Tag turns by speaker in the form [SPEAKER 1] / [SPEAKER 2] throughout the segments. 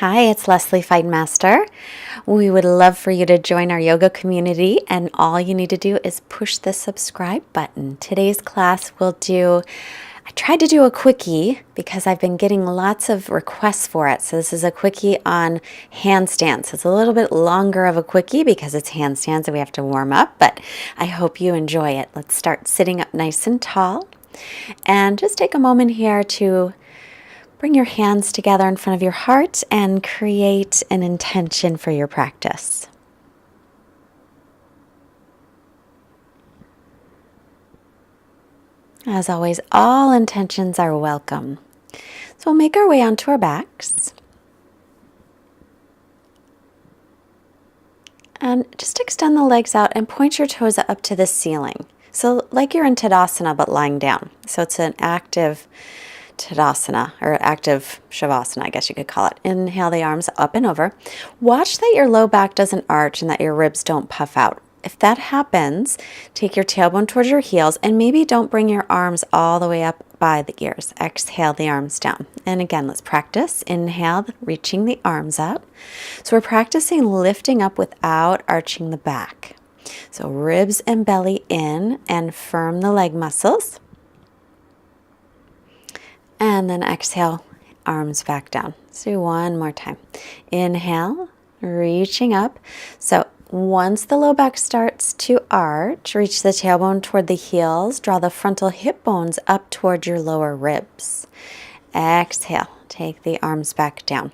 [SPEAKER 1] Hi, it's Leslie Fightmaster. We would love for you to join our yoga community, and all you need to do is push the subscribe button. Today's class I tried to do a quickie because I've been getting lots of requests for it. So this is a quickie on handstands. It's a little bit longer of a quickie because it's handstands and we have to warm up, but I hope you enjoy it. Let's start sitting up nice and tall, and just take a moment here to bring your hands together in front of your heart and create an intention for your practice. As always, all intentions are welcome. So we'll make our way onto our backs. And just extend the legs out and point your toes up to the ceiling. So like you're in Tadasana but lying down. So it's an active Tadasana, or active Shavasana, I guess you could call it. Inhale the arms up and over. Watch that your low back doesn't arch and that your ribs don't puff out. If that happens, take your tailbone towards your heels and maybe don't bring your arms all the way up by the ears. Exhale the arms down. And again, let's practice. Inhale, reaching the arms up. So we're practicing lifting up without arching the back. So ribs and belly in and firm the leg muscles. And then exhale, arms back down. Let's do one more time. Inhale, reaching up. So once the low back starts to arch, reach the tailbone toward the heels. Draw the frontal hip bones up toward your lower ribs. Exhale, take the arms back down.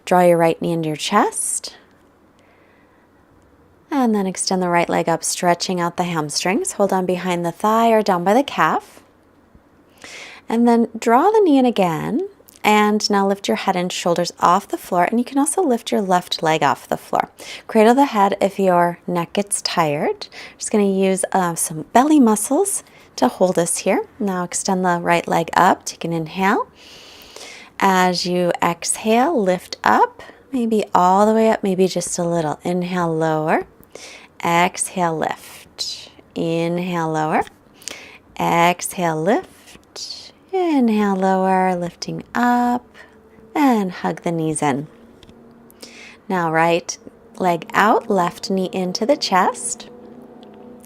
[SPEAKER 1] Draw your right knee into your chest. And then extend the right leg up, stretching out the hamstrings. Hold on behind the thigh or down by the calf. And then draw the knee in again, and now lift your head and shoulders off the floor, and you can also lift your left leg off the floor. Cradle the head if your neck gets tired. Just going to use some belly muscles to hold us here. Now extend the right leg up, take an inhale. As you exhale, lift up, maybe all the way up, maybe just a little. Inhale, lower. Exhale, lift. Inhale, lower. Exhale, lift. Inhale, lower, lifting up, and hug the knees in. Now right leg out, left knee into the chest,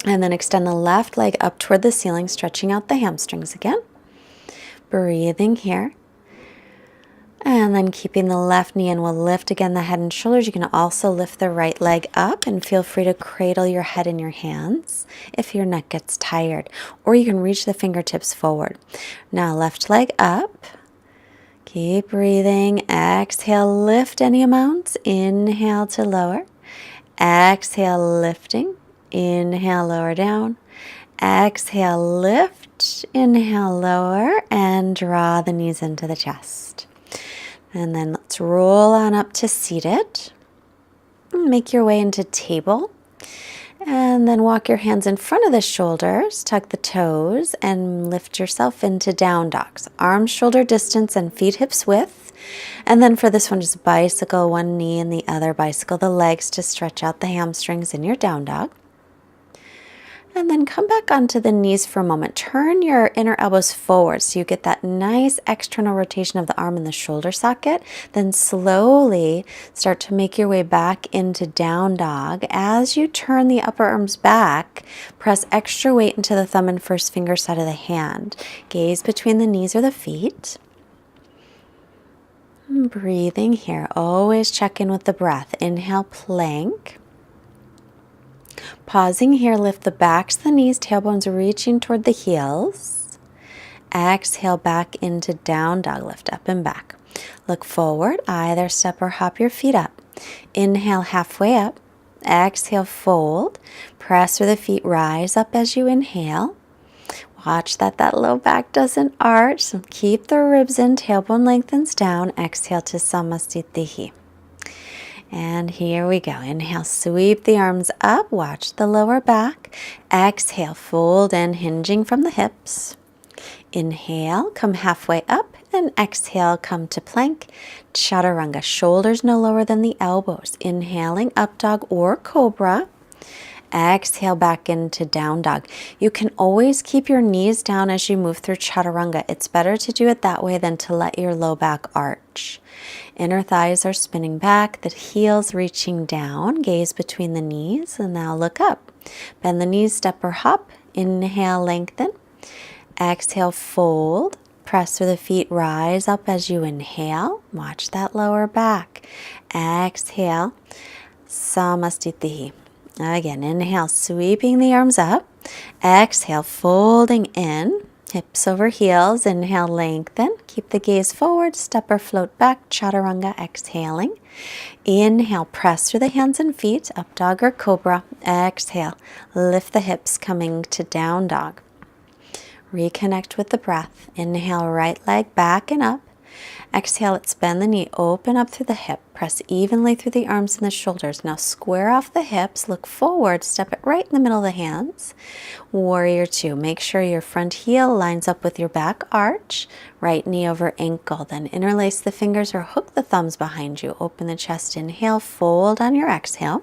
[SPEAKER 1] and then extend the left leg up toward the ceiling, stretching out the hamstrings again. Breathing here. And then keeping the left knee in, we'll lift again the head and shoulders. You can also lift the right leg up and feel free to cradle your head in your hands if your neck gets tired. Or you can reach the fingertips forward. Now left leg up. Keep breathing. Exhale, lift any amount. Inhale to lower. Exhale, lifting. Inhale, lower down. Exhale, lift. Inhale, lower. And draw the knees into the chest. And then let's roll on up to seated. Make your way into table. And then walk your hands in front of the shoulders, tuck the toes, and lift yourself into down dog. So arms shoulder distance and feet hips width. And then for this one, just bicycle one knee and the other, bicycle the legs to stretch out the hamstrings in your down dog. And then come back onto the knees for a moment. Turn your inner elbows forward so you get that nice external rotation of the arm and the shoulder socket. Then slowly start to make your way back into down dog. As you turn the upper arms back, press extra weight into the thumb and first finger side of the hand. Gaze between the knees or the feet. Breathing here. Always check in with the breath. Inhale, plank. Pausing here, lift the backs of the knees, tailbones reaching toward the heels. Exhale back into down dog, lift up and back. Look forward, either step or hop your feet up. Inhale halfway up. Exhale, fold. Press through the feet, rise up as you inhale. Watch that low back doesn't arch, so keep the ribs in, tailbone lengthens down. Exhale to Samasthiti. And here we go. Inhale, sweep the arms up. Watch the lower back. Exhale, fold in, hinging from the hips. Inhale, come halfway up. And exhale, come to plank. Chaturanga, shoulders no lower than the elbows. Inhaling, up dog or cobra. Exhale back into down dog. You can always keep your knees down as you move through chaturanga. It's better to do it that way than to let your low back arch. Inner thighs are spinning back, the heels reaching down, gaze between the knees, and now look up. Bend the knees, step or hop. Inhale, lengthen. Exhale, fold. Press through the feet, rise up as you inhale. Watch that lower back. Exhale, Samastitihi. Again, inhale, sweeping the arms up. Exhale, folding in. Hips over heels. Inhale, lengthen. Keep the gaze forward. Step or float back. Chaturanga, exhaling. Inhale, press through the hands and feet. Up dog or cobra. Exhale, lift the hips, coming to down dog. Reconnect with the breath. Inhale, right leg back and up. Exhale, let's bend the knee, open up through the hip. Press evenly through the arms and the shoulders. Now square off the hips, look forward, step it right in the middle of the hands. Warrior two. Make sure your front heel lines up with your back arch. Right knee over ankle. Then interlace the fingers or hook the thumbs behind you. Open the chest, inhale, fold on your exhale.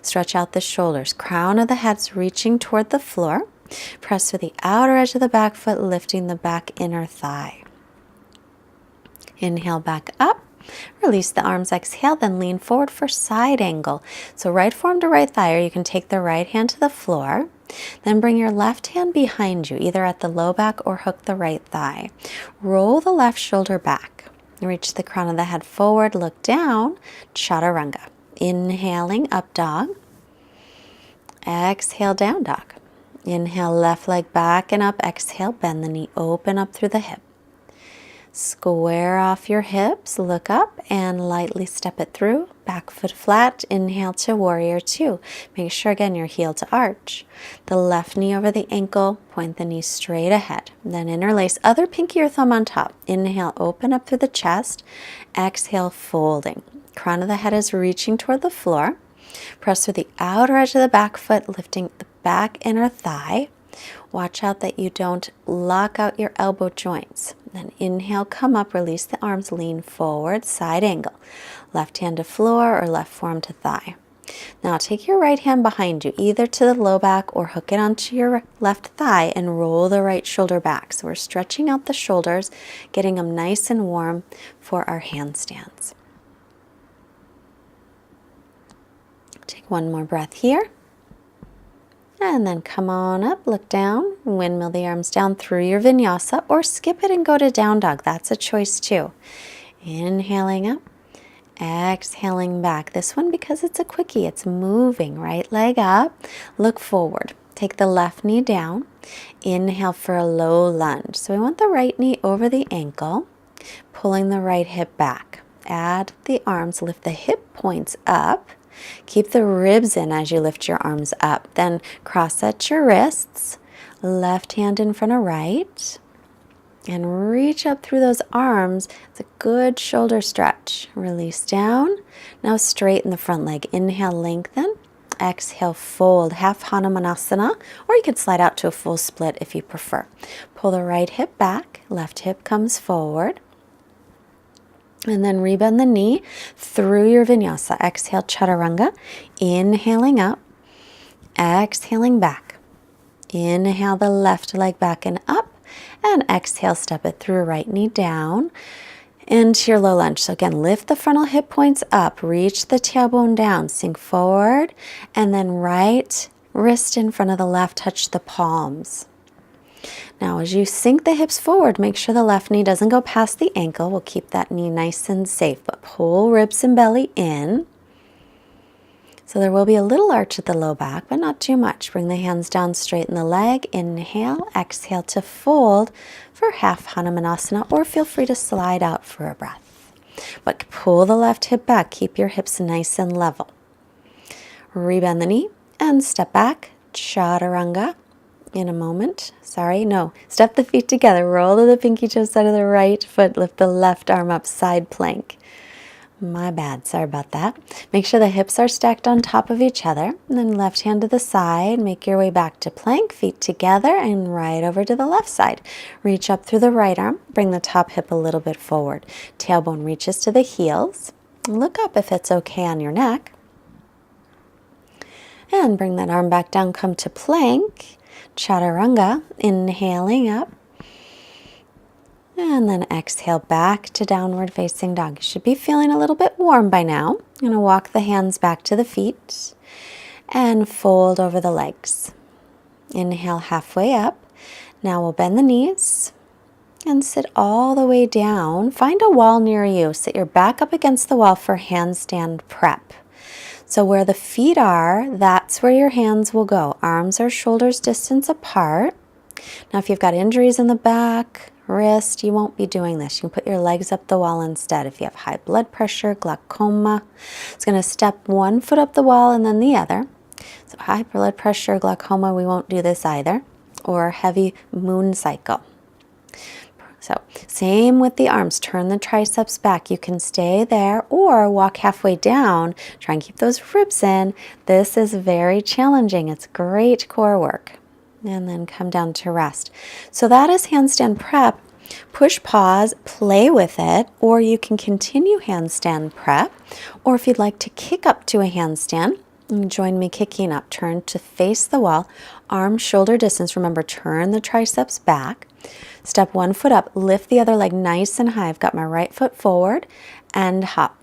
[SPEAKER 1] Stretch out the shoulders. Crown of the head's reaching toward the floor. Press to the outer edge of the back foot, lifting the back inner thigh. Inhale back up. Release the arms, exhale, then lean forward for side angle. So right forearm to right thigh, or you can take the right hand to the floor. Then bring your left hand behind you, either at the low back or hook the right thigh. Roll the left shoulder back. Reach the crown of the head forward, look down, chaturanga. Inhaling, up dog. Exhale, down dog. Inhale, left leg back and up. Exhale, bend the knee, open up through the hip. Square off your hips, look up and lightly step it through. Back foot flat, inhale to warrior two. Make sure again your heel to arch. The left knee over the ankle, point the knee straight ahead. Then interlace other pinky or thumb on top. Inhale, open up through the chest. Exhale, folding. Crown of the head is reaching toward the floor. Press through the outer edge of the back foot, lifting the back inner thigh. Watch out that you don't lock out your elbow joints. Then inhale, come up, release the arms, lean forward, side angle. Left hand to floor or left forearm to thigh. Now take your right hand behind you, either to the low back or hook it onto your left thigh and roll the right shoulder back. So we're stretching out the shoulders, getting them nice and warm for our handstands. Take one more breath here. And then come on up, look down, windmill the arms down through your vinyasa, or skip it and go to down dog. That's a choice too. Inhaling up, exhaling back. This one, because it's a quickie, it's moving. Right leg up, look forward. Take the left knee down. Inhale for a low lunge. So we want the right knee over the ankle, pulling the right hip back. Add the arms, lift the hip points up. Keep the ribs in as you lift your arms up. Then cross at your wrists, left hand in front of right, and reach up through those arms. It's a good shoulder stretch. Release down. Now straighten the front leg. Inhale, lengthen. Exhale, fold, half Hanumanasana, or you could slide out to a full split if you prefer. Pull the right hip back, left hip comes forward. And then rebend the knee through your vinyasa. Exhale, chaturanga. Inhaling up. Exhaling back. Inhale the left leg back and up. And exhale, step it through, right knee down into your low lunge. So again, lift the frontal hip points up. Reach the tailbone down. Sink forward. And then right wrist in front of the left. Touch the palms. Now as you sink the hips forward, make sure the left knee doesn't go past the ankle. We'll keep that knee nice and safe, but pull ribs and belly in. So there will be a little arch at the low back, but not too much. Bring the hands down, straighten the leg. Inhale, exhale to fold for half Hanumanasana, or feel free to slide out for a breath. But pull the left hip back. Keep your hips nice and level. Rebend the knee and step back, chaturanga. In a moment, step the feet together, roll to the pinky toe side of the right foot, lift the left arm up, side plank. My bad, sorry about that. Make sure the hips are stacked on top of each other, and then left hand to the side, make your way back to plank, feet together, and right over to the left side. Reach up through the right arm, bring the top hip a little bit forward. Tailbone reaches to the heels. Look up if it's okay on your neck. And bring that arm back down, come to plank, chaturanga, inhaling up. And then exhale back to downward facing dog. You should be feeling a little bit warm by now. I'm going to walk the hands back to the feet and fold over the legs. Inhale halfway up. Now we'll bend the knees and sit all the way down. Find a wall near you. Sit your back up against the wall for handstand prep. So where the feet are, that's where your hands will go. Arms are shoulders distance apart. Now if you've got injuries in the back, wrist, you won't be doing this. You can put your legs up the wall instead. If you have high blood pressure, glaucoma, it's going to step one foot up the wall and then the other. So high blood pressure, glaucoma, we won't do this either. Or heavy moon cycle. So same with the arms. Turn the triceps back. You can stay there or walk halfway down. Try and keep those ribs in. This is very challenging. It's great core work. And then come down to rest. So that is handstand prep. Push pause, play with it, or you can continue handstand prep. Or if you'd like to kick up to a handstand, join me kicking up. Turn to face the wall, arm shoulder distance. Remember, turn the triceps back. Step one foot up, lift the other leg nice and high. I've got my right foot forward and hop.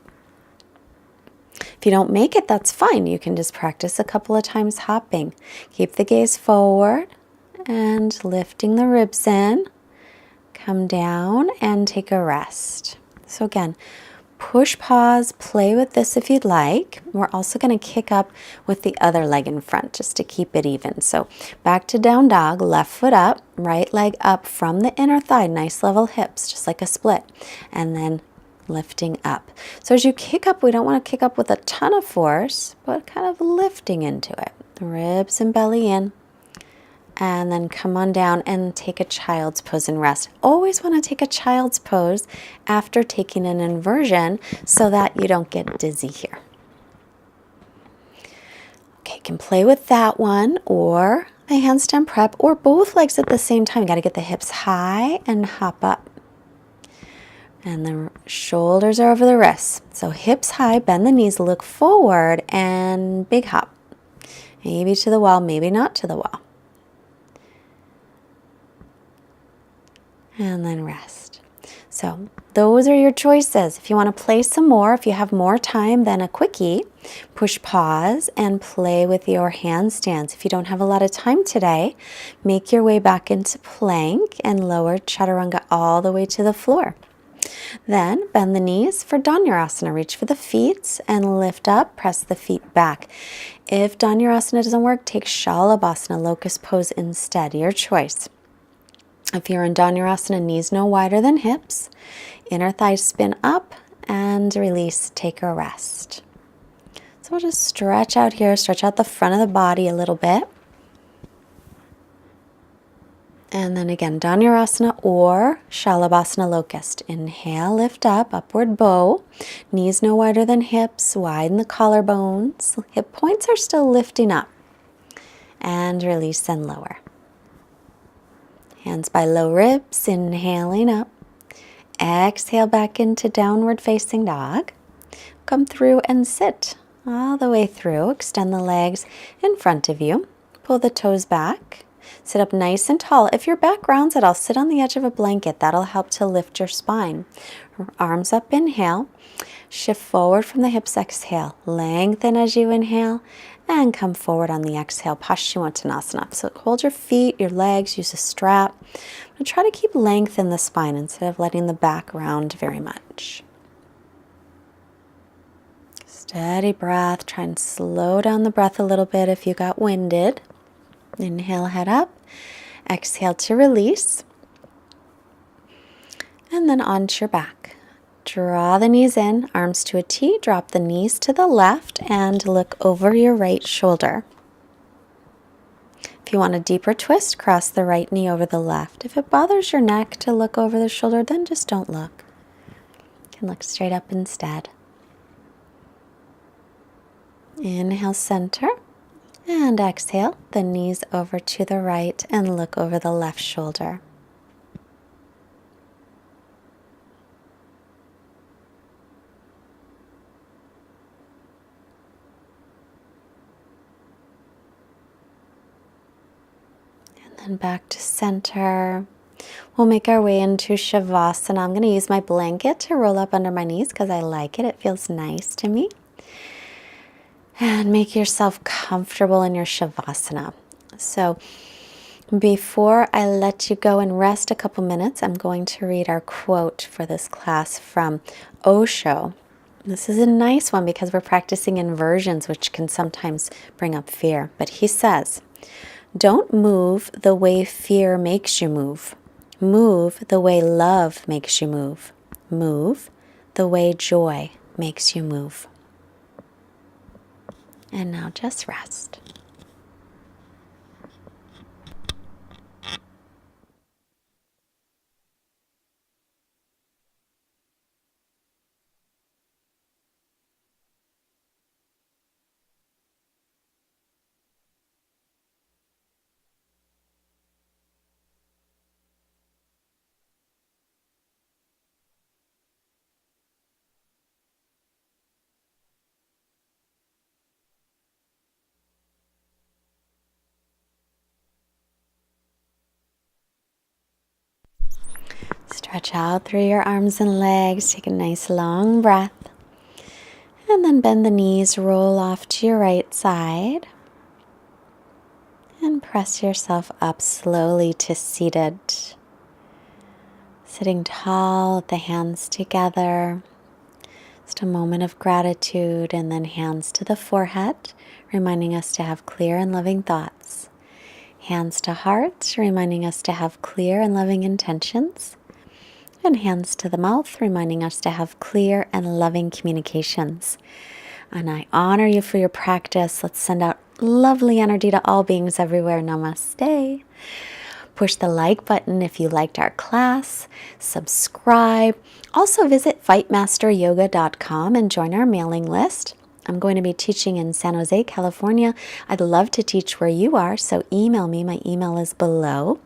[SPEAKER 1] If you don't make it, that's fine. You can just practice a couple of times hopping. Keep the gaze forward and lifting the ribs in. Come down and take a rest. So again, push, pause, play with this if you'd like. We're also going to kick up with the other leg in front just to keep it even. So back to down dog, left foot up, right leg up from the inner thigh, nice level hips, just like a split. And then lifting up. So as you kick up, we don't want to kick up with a ton of force, but kind of lifting into it. Ribs and belly in. And then come on down and take a child's pose and rest. Always want to take a child's pose after taking an inversion so that you don't get dizzy here. Okay, you can play with that one or a handstand prep or both legs at the same time. You got to get the hips high and hop up. And the shoulders are over the wrists. So hips high, bend the knees, look forward, and big hop. Maybe to the wall, maybe not to the wall. And then rest. So those are your choices. If you want to play some more, if you have more time than a quickie, push pause and play with your handstands. If you don't have a lot of time today, make your way back into plank and lower chaturanga all the way to the floor. Then bend the knees for Dhanurasana. Reach for the feet and lift up, press the feet back. If Dhanurasana doesn't work, take Shalabhasana, locust pose instead, your choice. If you're in Dhanurasana, knees no wider than hips, inner thighs spin up and release, take a rest. So we'll just stretch out here, stretch out the front of the body a little bit. And then again, Dhanurasana or Shalabhasana locust. Inhale, lift up, upward bow. Knees no wider than hips, widen the collarbones. Hip points are still lifting up. And release and lower. Hands by low ribs, inhaling up. Exhale back into downward facing dog. Come through and sit all the way through. Extend the legs in front of you. Pull the toes back. Sit up nice and tall. If your back rounds it, I'll sit on the edge of a blanket. That'll help to lift your spine. Arms up, inhale. Shift forward from the hips, exhale. Lengthen as you inhale. And come forward on the exhale, Paschimottanasana. So hold your feet, your legs, use a strap. And try to keep length in the spine instead of letting the back round very much. Steady breath. Try and slow down the breath a little bit if you got winded. Inhale, head up. Exhale to release. And then onto your back. Draw the knees in, arms to a T, drop the knees to the left and look over your right shoulder. If you want a deeper twist, cross the right knee over the left. If it bothers your neck to look over the shoulder, then just don't look. You can look straight up instead. Inhale, center, and exhale, the knees over to the right and look over the left shoulder. And back to center. We'll make our way into Shavasana. I'm going to use my blanket to roll up under my knees because I like it. It feels nice to me. And make yourself comfortable in your Shavasana. So before I let you go and rest a couple minutes, I'm going to read our quote for this class from Osho. This is a nice one because we're practicing inversions, which can sometimes bring up fear. But he says, "Don't move the way fear makes you move. Move the way love makes you move. Move the way joy makes you move." And now just rest. Stretch out through your arms and legs. Take a nice long breath. And then bend the knees, roll off to your right side. And press yourself up slowly to seated. Sitting tall with the hands together. Just a moment of gratitude, and then hands to the forehead, reminding us to have clear and loving thoughts. Hands to heart, reminding us to have clear and loving intentions. And hands to the mouth, reminding us to have clear and loving communications. And I honor you for your practice. Let's send out lovely energy to all beings everywhere. Namaste. Push the like button if you liked our class. Subscribe. Also visit fightmasteryoga.com and join our mailing list. I'm going to be teaching in San Jose, California. I'd love to teach where you are, so email me. My email is below.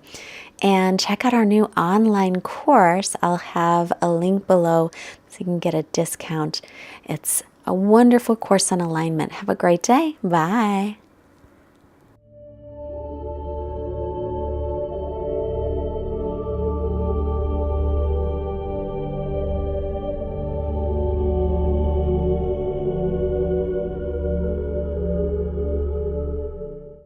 [SPEAKER 1] And check out our new online course. I'll have a link below so you can get a discount. It's a wonderful course on alignment. Have a great day. Bye.